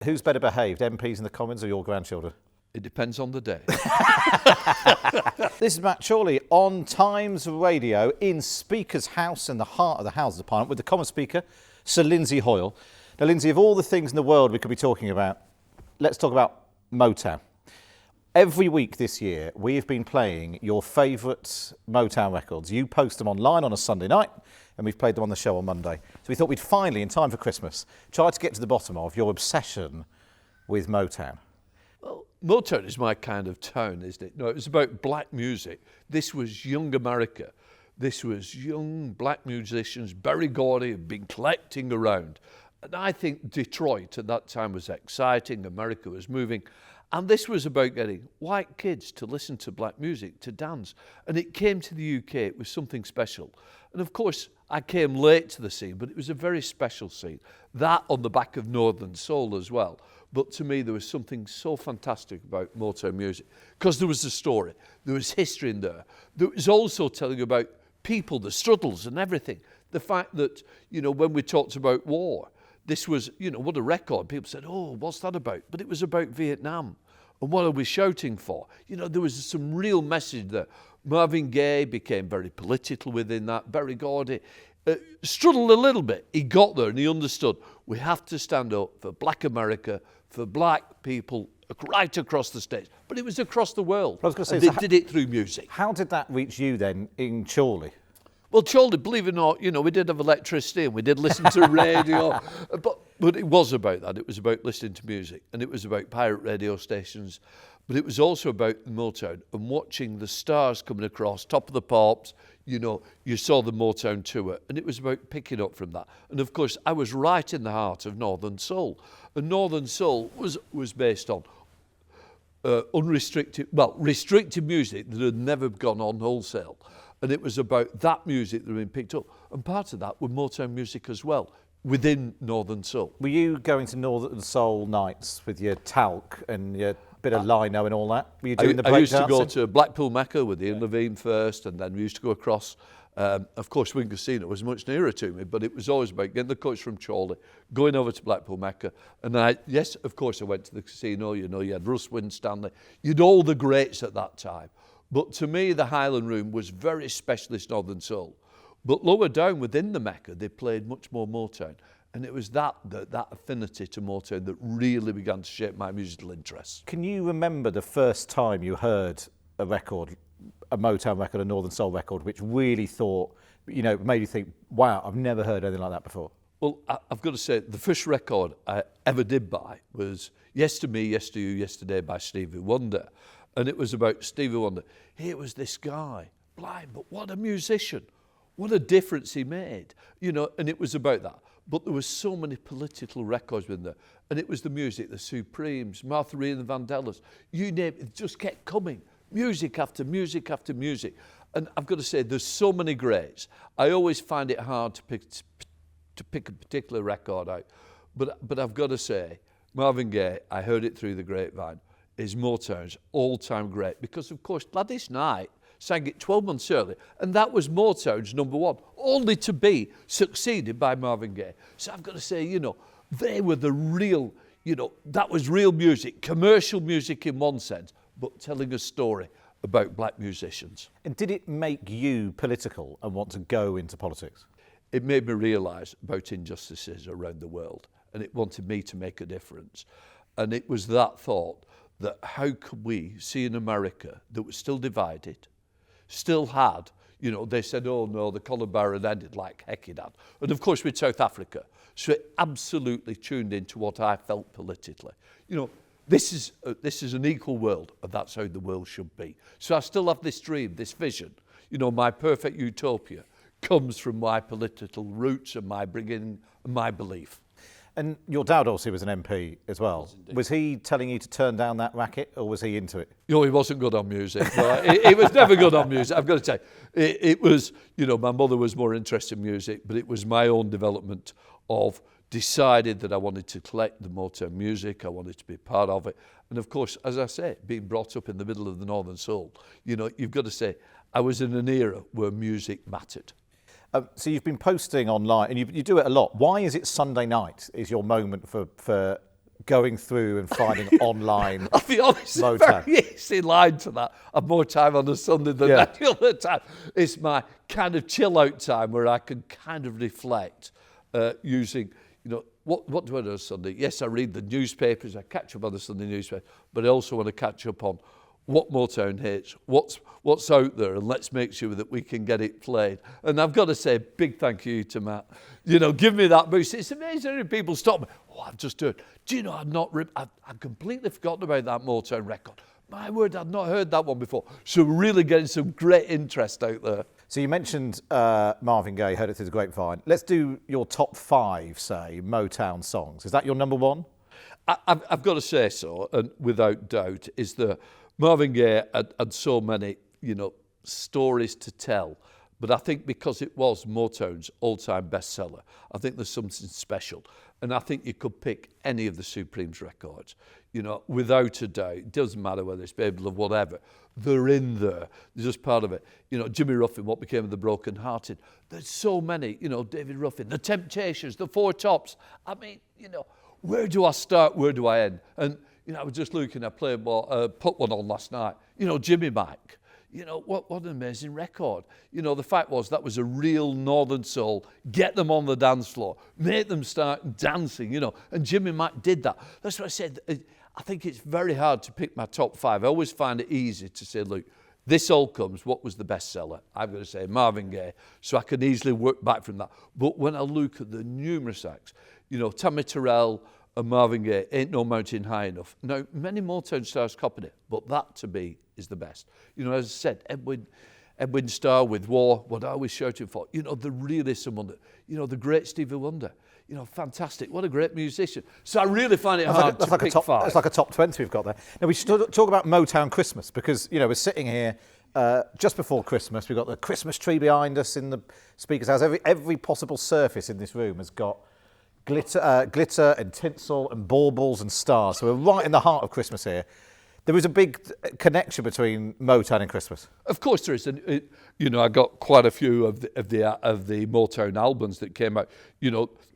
Who's better behaved, MPs in the Commons or your grandchildren? It depends on the day. This is Matt Chorley on Times Radio in Speaker's House in the heart of the Houses of Parliament with the Commons Speaker, Sir Lindsay Hoyle. Now, Lindsay, of all the things in the world we could be talking about, let's talk about Motown. Every week this year, we have been playing your favourite Motown records. You post them online on a Sunday night, and we've played them on the show on Monday. So we thought we'd finally, in time for Christmas, try to get to the bottom of your obsession with Motown. Well, Motown is my kind of town, isn't it? No, it was about black music. This was young America. This was young black musicians. Berry Gordy had been collecting around. And I think Detroit at that time was exciting. America was moving. And this was about getting white kids to listen to black music, to dance. And it came to the UK, it was something special. And of course, I came late to the scene, but it was a very special scene. That on the back of Northern Soul as well. But to me, there was something so fantastic about Motown music, because there was a story, there was history in there. There was also telling about people, the struggles and everything. The fact that, you know, when we talked about war, this was, you know, what a record. People said, oh, what's that about? But it was about Vietnam. And what are we shouting for? You know, there was some real message there. Marvin Gaye became very political within that. Berry Gordy struggled a little bit. He got there and he understood we have to stand up for black America, for black people right across the states. But it was across the world. I was going to say, and they did it through music. How did that reach you then in Chorley? Well, Chorley, believe it or not, you know, we did have electricity and we did listen to radio, but it was about that. It was about listening to music, and it was about pirate radio stations, but it was also about Motown and watching the stars coming across, Top of the Pops. You know, you saw the Motown tour, and it was about picking up from that. And of course, I was right in the heart of Northern Soul, and Northern Soul was based on restricted music that had never gone on wholesale. And it was about that music that had been picked up. And part of that was Motown music as well, within Northern Soul. Were you going to Northern Soul nights with your talc and your bit of lino and all that? Were you doing the break I used to go dancing? to Blackpool Mecca with Ian Levine first, and then we used to go across. Of course, Wing Casino was much nearer to me, but it was always about getting the coach from Chorley, going over to Blackpool Mecca. And yes, of course, I went to the casino. You know, you had Russ Winstanley. You had all the greats at that time. But to me, the Highland Room was very specialist Northern Soul. But lower down within the Mecca, they played much more Motown. And it was that affinity to Motown that really began to shape my musical interests. Can you remember the first time you heard a record, a Motown record, a Northern Soul record, which really thought, you know, made you think, wow, I've never heard anything like that before? Well, I've got to say, the first record I ever did buy was Yes to Me, Yes to You, Yesterday by Stevie Wonder. And it was about Stevie Wonder. Here was this guy, blind, but what a musician. What a difference he made. You know, and it was about that. But there were so many political records in there. And it was the music, the Supremes, Martha Reed and the Vandellas. You name it, it just kept coming. Music after music after music. And I've got to say, there's so many greats. I always find it hard to pick a particular record out. But I've got to say, Marvin Gaye, I heard it through the grapevine, is Motown's all-time great, because of course Gladys Knight sang it 12 months earlier, and that was Motown's number one, only to be succeeded by Marvin Gaye. So I've got to say, you know, they were the real, you know, that was real music, commercial music in one sense, but telling a story about black musicians. And did it make you political and want to go into politics? It made me realise about injustices around the world, and it wanted me to make a difference. And it was that thought that how could we see in America that was still divided, still had, you know, they said, oh no, the Colin Barron ended like heck it had. And of course with South Africa. So it absolutely tuned into what I felt politically. You know, this is an equal world, and that's how the world should be. So I still have this dream, this vision. You know, my perfect utopia comes from my political roots and my bringing, my belief. And your dad also was an MP as well. Was he telling you to turn down that racket, or was he into it? You know, he wasn't good on music. He was never good on music. I've got to tell you, it was, you know, my mother was more interested in music, but it was my own development of decided that I wanted to collect the Motown music. I wanted to be part of it. And of course, as I say, being brought up in the middle of the Northern Soul, you know, you've got to say, I was in an era where music mattered. So you've been posting online, and you do it a lot. Why is it Sunday night is your moment for going through and finding online I'll be honest, Motown? very easy line to that. I've more time on a Sunday than Yeah. any other time. It's my kind of chill out time where I can kind of reflect using, what do I do on Sunday? Yes, I read the newspapers, I catch up on the Sunday newspaper, but I also want to catch up on what Motown hits, what's out there, and let's make sure that we can get it played. And I've got to say a big thank you to Matt. Give me that boost. It's amazing when people stop me. Oh, I've just heard. Do you know, I've completely forgotten about that Motown record. My word, I'd not heard that one before. So we're really getting some great interest out there. So you mentioned Marvin Gaye, heard it through the grapevine. Let's do your top 5, say, Motown songs. Is that your number 1? I've got to say so, and without doubt, is the Marvin Gaye had so many, stories to tell. But I think because it was Motown's all-time bestseller, I think there's something special. And I think you could pick any of the Supremes records, without a doubt. It doesn't matter whether it's Baby Love, whatever. They're in there. They're just part of it. Jimmy Ruffin, What Became of the Broken Hearted. There's so many, David Ruffin, The Temptations, The Four Tops. I mean, where do I start? Where do I end? And, I was just looking, I put one on last night. Jimmy Mac. What an amazing record. The fact was that was a real Northern soul. Get them on the dance floor. Make them start dancing, And Jimmy Mac did that. That's what I said. I think it's very hard to pick my top 5. I always find it easy to say, look, this all comes, what was the bestseller? I'm going to say Marvin Gaye, so I can easily work back from that. But when I look at the numerous acts, Tammy Terrell and Marvin Gaye, Ain't No Mountain High Enough. Now, many Motown stars copied it, but that to me is the best. As I said, Edwin Starr with War, What Are We Shouting For? There really is someone that, the great Stevie Wonder, fantastic. What a great musician. So I really find it hard to pick 5. That's like a top 20 we've got there. Now, we should talk about Motown Christmas because, we're sitting here just before Christmas. We've got the Christmas tree behind us in the speaker's house. Every possible surface in this room has got glitter and tinsel and baubles and stars. So we're right in the heart of Christmas here. There is a big connection between Motown and Christmas. Of course there is. And I got quite a few of the Motown albums that came out.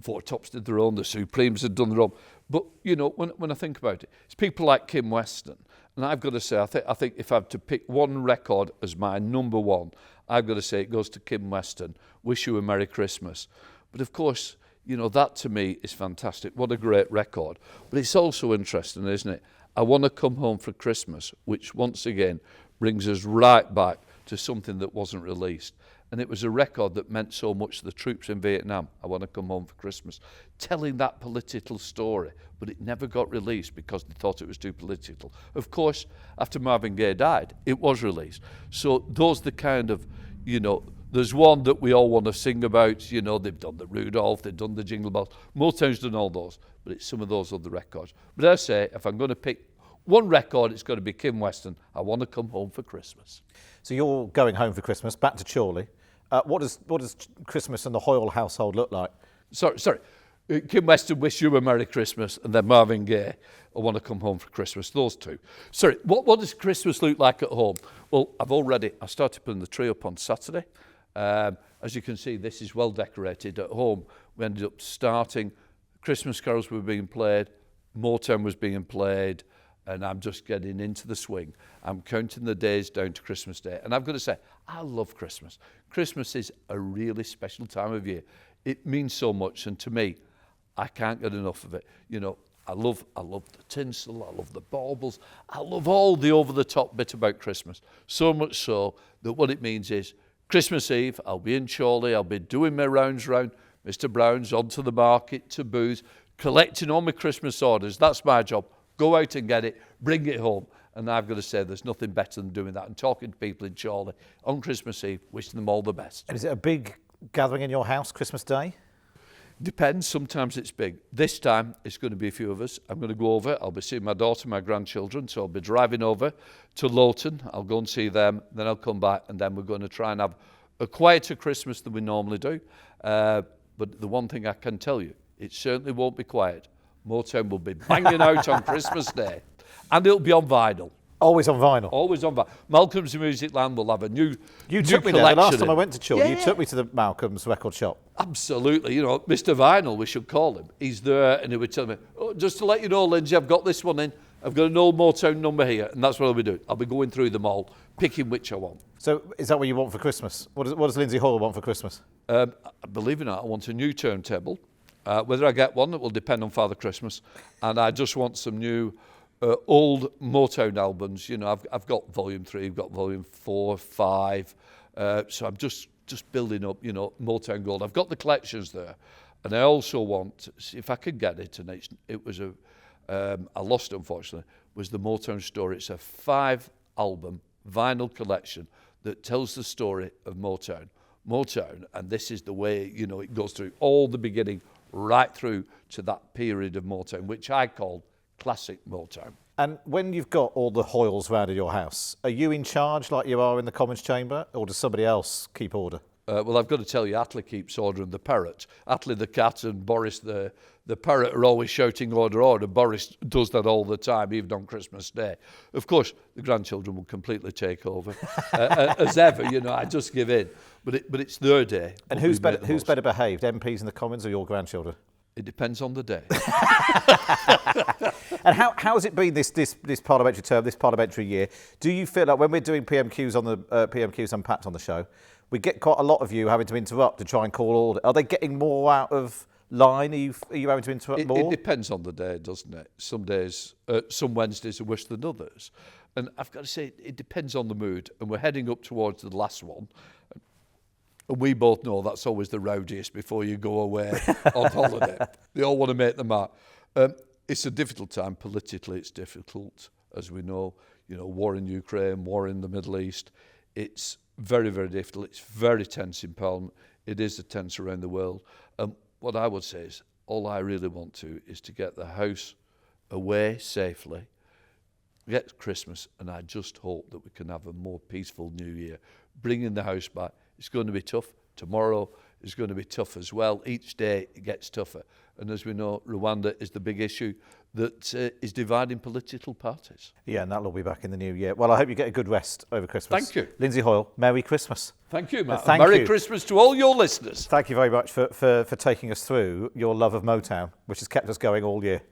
Four Tops did their own, the Supremes had done their own. But when I think about it, it's people like Kim Weston. And I've got to say, I think if I have to pick one record as my number 1, I've got to say it goes to Kim Weston. Wish You a Merry Christmas. But of course, that to me is fantastic. What a great record. But it's also interesting, isn't it? I Want to Come Home for Christmas, which once again brings us right back to something that wasn't released. And it was a record that meant so much to the troops in Vietnam. I Want to Come Home for Christmas. Telling that political story, but it never got released because they thought it was too political. Of course, after Marvin Gaye died, it was released. So those are the kind of, there's one that we all want to sing about. They've done the Rudolph, they've done the Jingle Bells. Motown's done all those, but it's some of those other records. But I say, if I'm going to pick one record, it's got to be Kim Weston. I Want to Come Home for Christmas. So you're going home for Christmas, back to Chorley. What does Christmas in the Hoyle household look like? Sorry. Kim Weston, Wish You a Merry Christmas, and then Marvin Gaye, I Want to Come Home for Christmas. Those two. Sorry, what does Christmas look like at home? Well, I started putting the tree up on Saturday. As you can see, this is well decorated at home. We ended up starting, Christmas carols were being played, Motown was being played, and I'm just getting into the swing. I'm counting the days down to Christmas Day. And I've got to say, I love Christmas. Christmas is a really special time of year. It means so much, and to me, I can't get enough of it. I love the tinsel, I love the baubles, I love all the over-the-top bit about Christmas. So much so that what it means is Christmas Eve, I'll be in Chorley, I'll be doing my rounds round Mr. Brown's, onto the market, to booths, collecting all my Christmas orders. That's my job. Go out and get it, bring it home. And I've got to say, there's nothing better than doing that and talking to people in Chorley on Christmas Eve, wishing them all the best. And is it a big gathering in your house Christmas Day? Depends. Sometimes it's big. This time, it's going to be a few of us. I'm going to go over. I'll be seeing my daughter, my grandchildren. So I'll be driving over to Lowton. I'll go and see them. Then I'll come back. And then we're going to try and have a quieter Christmas than we normally do. But the one thing I can tell you, it certainly won't be quiet. Motown will be banging out on Christmas Day. And it'll be on vinyl. Always on vinyl. Always on vinyl. Malcolm's Music Land will have a new You new took me there the last collection time I in. went to Chorley. You Yeah. took me to the Malcolm's record shop. Absolutely. You know, Mr. Vinyl, we should call him. He's there and he would tell me, oh, just to let you know, Lindsay, I've got this one in. I've got an old Motown number here. And that's what I'll be doing. I'll be going through them all, picking which I want. So is that what you want for Christmas? What does Lindsay Hoyle want for Christmas? Believe it or not, I want a new turntable. Whether I get one, it will depend on Father Christmas. And I just want some new old Motown albums. You know, I've got volume 3, I've got volume 4, 5. So I'm just building up, you know, Motown Gold. I've got the collections there. And I also want, if I could get it, and it was I lost it unfortunately, was the Motown Story. It's a 5-album vinyl collection that tells the story of Motown. Motown, and this is the way, you know, it goes through all the beginning right through to that period of Motown, which I call classic Motown. And when you've got all the Hoyles round in your house, are you in charge like you are in the Commons Chamber, or does somebody else keep order? Well, I've got to tell you, Atlee keeps order, and the parrot. Atlee the cat and Boris the parrot are always shouting order, order. Boris does that all the time, even on Christmas Day. Of course, the grandchildren will completely take over. As ever, you know, I just give in. But it's their day. And who's better behaved, MPs in the Commons or your grandchildren? It depends on the day. And how has it been this parliamentary term, this parliamentary year? Do you feel like when we're doing PMQs on the PMQs Unpacked on the show, we get quite a lot of you having to interrupt to try and call order? Are they getting more out of line? Are you having to interrupt more? It depends on the day, doesn't it? Some days, some Wednesdays are worse than others. And I've got to say, it depends on the mood. And we're heading up towards the last one. And we both know that's always the rowdiest before you go away on holiday. They all want to make the mark. It's a difficult time. Politically, it's difficult, as we know. You know, war in Ukraine, war in the Middle East. It's very, very difficult. It's very tense in Parliament. It is tense around the world. What I would say is, all I really want to is to get the House away safely, get Christmas, and I just hope that we can have a more peaceful New Year. Bringing the House back, it's going to be tough. Tomorrow is going to be tough as well. Each day it gets tougher. And as we know, Rwanda is the big issue that is dividing political parties. Yeah, and that'll all be back in the new year. Well, I hope you get a good rest over Christmas. Thank you. Lindsay Hoyle, Merry Christmas. Thank you, Matt. Thank Merry you. Christmas to all your listeners. Thank you very much for taking us through your love of Motown, which has kept us going all year.